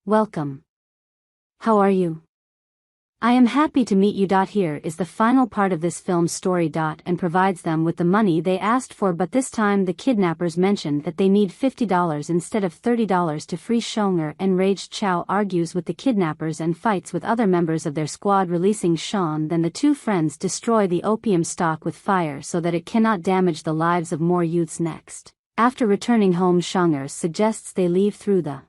Welcome. How are you? I am happy to meet you. Here is the final part of this film's story. And provides them with the money they asked for, but this time the kidnappers mention that they need $50 instead of $30 to free Shonger. Enraged, Chow argues with the kidnappers and fights with other members of their squad, releasing Sean. Then the two friends destroy the opium stock with fire so that it cannot damage the lives of more youths. Next, after returning home, Shonger suggests they leave through the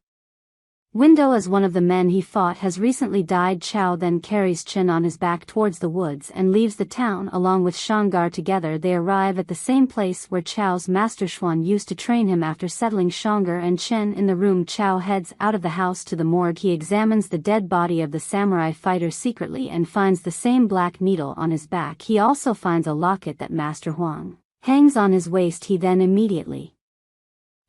window as one of the men he fought has recently died. Chow then carries Chen on his back towards the woods and leaves the town along with Shangar. Together they arrive at the same place where Chow's master Xuan used to train him. After settling Shangar and Chen in the room, Chow heads out of the house to the morgue. He examines the dead body of the samurai fighter secretly and finds the same black needle on his back. He also finds a locket that Master Huang hangs on his waist. He then immediately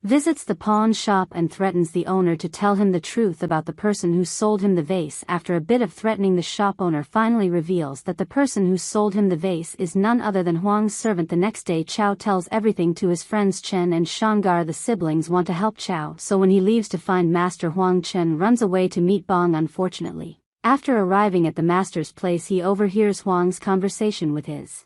visits the pawn shop and threatens the owner to tell him the truth about the person who sold him the vase. After a bit of threatening, the shop owner finally reveals that the person who sold him the vase is none other than Huang's servant. The next day, Chow tells everything to his friends Chen and Shangar. The siblings want to help Chow, so when he leaves to find Master Huang, Chen runs away to meet Bong. Unfortunately, after arriving at the master's place, he overhears Huang's conversation with his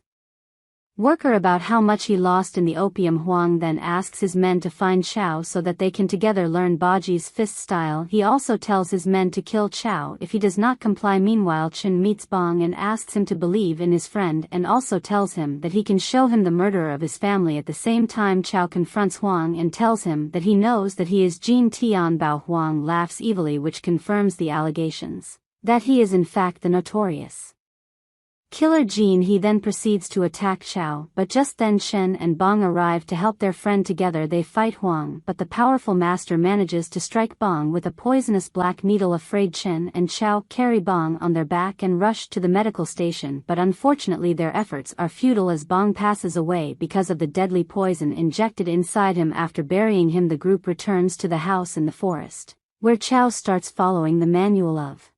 worker about how much he lost in the opium. Huang then asks his men to find Chow so that they can together learn Baji's fist style. He also tells his men to kill Chow if he does not comply. Meanwhile, Chen meets Bong and asks him to believe in his friend and also tells him that he can show him the murderer of his family. At the same time, Chow confronts Huang and tells him that he knows that he is Jin Tianbao. Huang laughs evilly, which confirms the allegations that he is in fact the notorious killer Jin. He then proceeds to attack Chow, but just then Chen and Bong arrive to help their friend. Together they fight Huang, but the powerful master manages to strike Bong with a poisonous black needle. Afraid, Chen and Chow carry Bong on their back and rush to the medical station, but unfortunately their efforts are futile as Bong passes away because of the deadly poison injected inside him. After burying him, the group returns to the house in the forest, where Chow starts following the manual of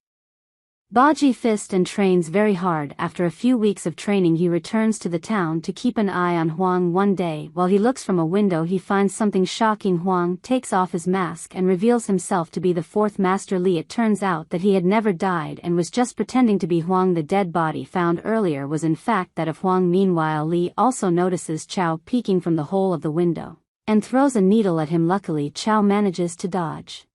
Baji Fist and trains very hard. After a few weeks of training, he returns to the town to keep an eye on Huang. One day, while he looks from a window, he finds something shocking. Huang takes off his mask and reveals himself to be the fourth Master Li. It turns out that he had never died and was just pretending to be Huang. The dead body found earlier was in fact that of Huang. Meanwhile, Li also notices Chow peeking from the hole of the window and throws a needle at him. Luckily, Chow manages to dodge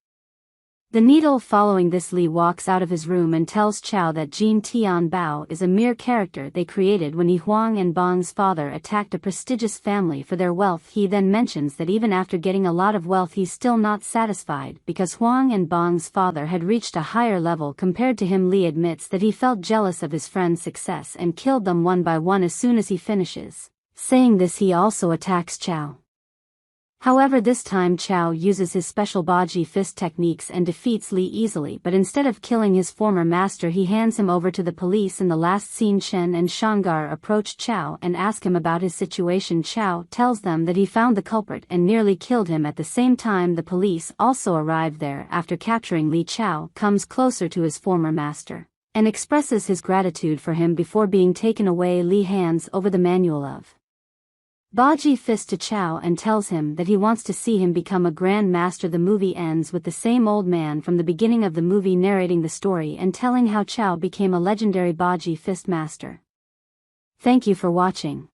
the needle. Following this, Li walks out of his room and tells Chow that Jin Tianbao is a mere character they created when Huang and Bong's father attacked a prestigious family for their wealth. He then mentions that even after getting a lot of wealth, he's still not satisfied because Huang and Bong's father had reached a higher level compared to him. Li admits that he felt jealous of his friend's success and killed them one by one as soon as he finishes saying this. He also attacks Chow. However, this time Chow uses his special Baji Fist techniques and defeats Li easily, but instead of killing his former master, he hands him over to the police. In the last scene, Chen and Shangar approach Chow and ask him about his situation. Chow tells them that he found the culprit and nearly killed him. At the same time, the police also arrive there. After capturing Li, Chow comes closer to his former master and expresses his gratitude for him before being taken away. Li hands over the manual of Baji Fist to Chow and tells him that he wants to see him become a Grand Master. The movie ends with the same old man from the beginning of the movie narrating the story and telling how Chow became a legendary Baji Fist master. Thank you for watching.